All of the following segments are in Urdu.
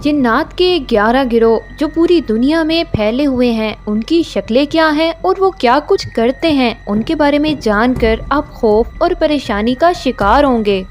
جنات کے 11 گروہ جو پوری دنیا میں پھیلے ہوئے ہیں، ان کی شکلیں کیا ہیں اور وہ کیا کچھ کرتے ہیں، ان کے بارے میں جان کر آپ خوف اور پریشانی کا شکار ہوں گے۔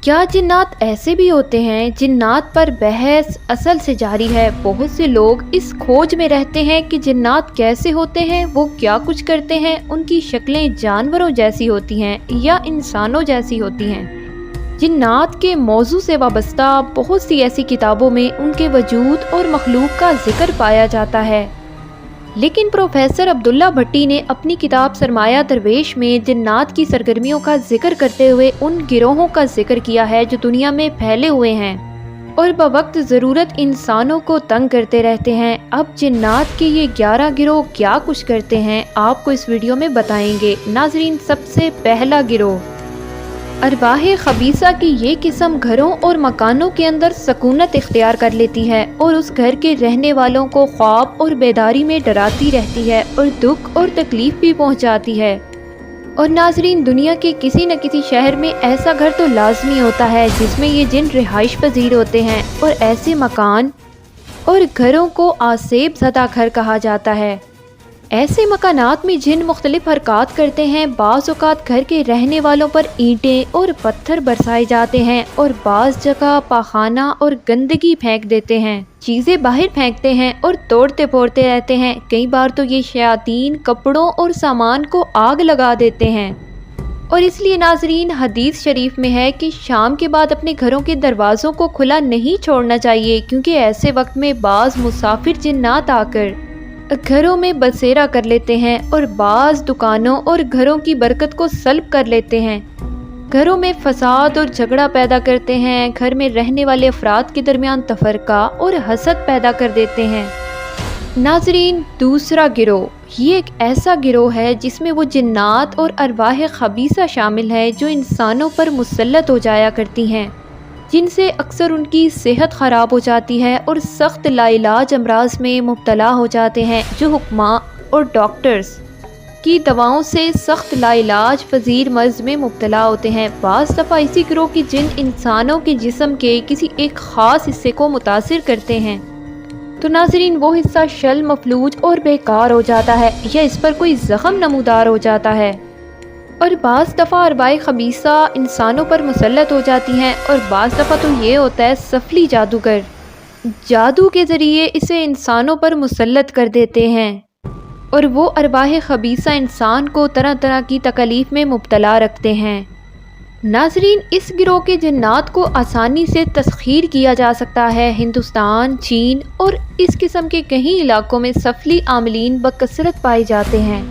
کیا جنات ایسے بھی ہوتے ہیں؟ جنات پر بحث اصل سے جاری ہے۔ بہت سے لوگ اس کھوج میں رہتے ہیں کہ جنات کیسے ہوتے ہیں، وہ کیا کچھ کرتے ہیں، ان کی شکلیں جانوروں جیسی ہوتی ہیں یا انسانوں جیسی ہوتی ہیں۔ جنات کے موضوع سے وابستہ بہت سی ایسی کتابوں میں ان کے وجود اور مخلوق کا ذکر پایا جاتا ہے، لیکن پروفیسر عبداللہ بھٹی نے اپنی کتاب سرمایہ درویش میں جنات کی سرگرمیوں کا ذکر کرتے ہوئے ان گروہوں کا ذکر کیا ہے جو دنیا میں پھیلے ہوئے ہیں اور بوقت ضرورت انسانوں کو تنگ کرتے رہتے ہیں۔ اب جنات کے یہ 11 گروہ کیا کچھ کرتے ہیں، آپ کو اس ویڈیو میں بتائیں گے۔ ناظرین، سب سے پہلا گروہ ارواح خبیثہ کی یہ قسم گھروں اور مکانوں کے اندر سکونت اختیار کر لیتی ہے اور اس گھر کے رہنے والوں کو خواب اور بیداری میں ڈراتی رہتی ہے اور دکھ اور تکلیف بھی پہنچاتی ہے۔ اور ناظرین، دنیا کے کسی نہ کسی شہر میں ایسا گھر تو لازمی ہوتا ہے جس میں یہ جن رہائش پذیر ہوتے ہیں، اور ایسے مکان اور گھروں کو آسیب زدہ گھر کہا جاتا ہے۔ ایسے مکانات میں جن مختلف حرکات کرتے ہیں، بعض اوقات گھر کے رہنے والوں پر اینٹیں اور پتھر برسائے جاتے ہیں اور بعض جگہ پاخانہ اور گندگی پھینک دیتے ہیں، چیزیں باہر پھینکتے ہیں اور توڑتے پھوڑتے رہتے ہیں۔ کئی بار تو یہ شیاطین کپڑوں اور سامان کو آگ لگا دیتے ہیں۔ اور اس لیے ناظرین، حدیث شریف میں ہے کہ شام کے بعد اپنے گھروں کے دروازوں کو کھلا نہیں چھوڑنا چاہیے، کیونکہ ایسے وقت میں بعض مسافر جنات آ کر گھروں میں بسیرا کر لیتے ہیں اور بعض دکانوں اور گھروں کی برکت کو سلب کر لیتے ہیں، گھروں میں فساد اور جھگڑا پیدا کرتے ہیں، گھر میں رہنے والے افراد کے درمیان تفرقہ اور حسد پیدا کر دیتے ہیں۔ ناظرین، دوسرا گروہ یہ ایک ایسا گروہ ہے جس میں وہ جنات اور ارواح خبیثہ شامل ہے جو انسانوں پر مسلط ہو جایا کرتی ہیں، جن سے اکثر ان کی صحت خراب ہو جاتی ہے اور سخت لاعلاج امراض میں مبتلا ہو جاتے ہیں، جو حکماء اور ڈاکٹرز کی دواؤں سے سخت لاعلاج پذیر مرض میں مبتلا ہوتے ہیں۔ بعض دفعہ اسی گروہ کی جن انسانوں کے جسم کے کسی ایک خاص حصے کو متاثر کرتے ہیں تو ناظرین وہ حصہ شل، مفلوج اور بیکار ہو جاتا ہے یا اس پر کوئی زخم نمودار ہو جاتا ہے۔ اور بعض دفعہ ارواح خبیثہ انسانوں پر مسلط ہو جاتی ہیں، اور بعض دفعہ تو یہ ہوتا ہے سفلی جادوگر جادو کے ذریعے اسے انسانوں پر مسلط کر دیتے ہیں، اور وہ ارواح خبیثہ انسان کو طرح طرح کی تکالیف میں مبتلا رکھتے ہیں۔ ناظرین، اس گروہ کے جنات کو آسانی سے تسخیر کیا جا سکتا ہے۔ ہندوستان، چین اور اس قسم کے کئی علاقوں میں سفلی عاملین بکثرت پائے جاتے ہیں۔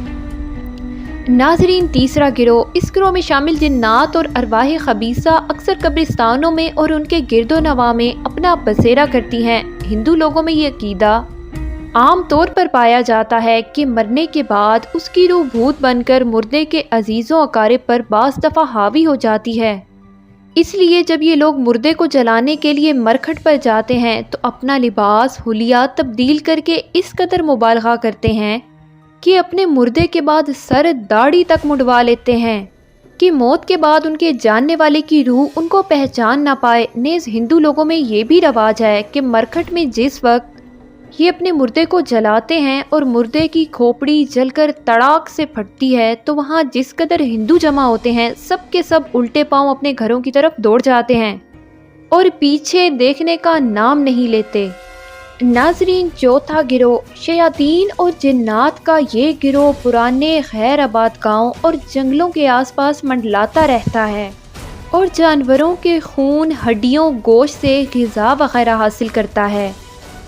ناظرین، تیسرا گروہ، اس گروہ میں شامل جنات اور ارواح خبیثہ اکثر قبرستانوں میں اور ان کے گرد و نواح میں اپنا بسیرا کرتی ہیں۔ ہندو لوگوں میں یہ عقیدہ عام طور پر پایا جاتا ہے کہ مرنے کے بعد اس کی روح بھوت بن کر مردے کے عزیزوں اقارب پر بعض دفعہ حاوی ہو جاتی ہے۔ اس لیے جب یہ لوگ مردے کو جلانے کے لیے مرکھٹ پر جاتے ہیں تو اپنا لباس، حلیہ تبدیل کر کے اس قدر مبالغہ کرتے ہیں کہ اپنے مردے کے بعد سر داڑھی تک منڈوا لیتے ہیں کہ موت کے بعد ان کے جاننے والے کی روح ان کو پہچان نہ پائے۔ نیز ہندو لوگوں میں یہ بھی رواج ہے کہ مرکھٹ میں جس وقت یہ اپنے مردے کو جلاتے ہیں اور مردے کی کھوپڑی جل کر تڑاک سے پھٹتی ہے تو وہاں جس قدر ہندو جمع ہوتے ہیں، سب کے سب الٹے پاؤں اپنے گھروں کی طرف دوڑ جاتے ہیں اور پیچھے دیکھنے کا نام نہیں لیتے۔ ناظرین، چوتھا گروہ، شیاطین اور جنات کا یہ گروہ پرانے خیر آباد گاؤں اور جنگلوں کے آس پاس منڈلاتا رہتا ہے اور جانوروں کے خون، ہڈیوں، گوشت سے غذا وغیرہ حاصل کرتا ہے۔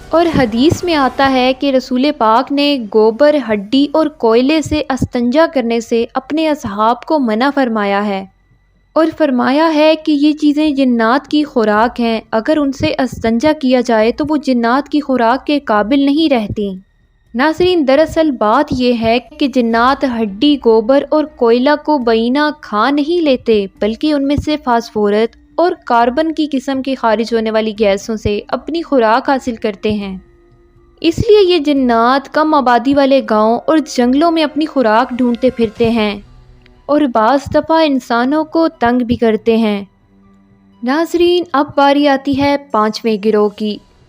اور حدیث میں آتا ہے کہ رسول پاک نے گوبر، ہڈی اور کوئلے سے استنجا کرنے سے اپنے اصحاب کو منع فرمایا ہے، اور فرمایا ہے کہ یہ چیزیں جنات کی خوراک ہیں، اگر ان سے استنجا کیا جائے تو وہ جنات کی خوراک کے قابل نہیں رہتی۔ ناظرین، دراصل بات یہ ہے کہ جنات ہڈی، گوبر اور کوئلہ کو بینہ کھا نہیں لیتے، بلکہ ان میں سے فاسفورس اور کاربن کی قسم کی خارج ہونے والی گیسوں سے اپنی خوراک حاصل کرتے ہیں۔ اس لیے یہ جنات کم آبادی والے گاؤں اور جنگلوں میں اپنی خوراک ڈھونڈتے پھرتے ہیں اور بعض دفعہ انسانوں کو تنگ بھی کرتے ہیں۔ ناظرین، اب باری آتی ہے پانچویں گروہ کی۔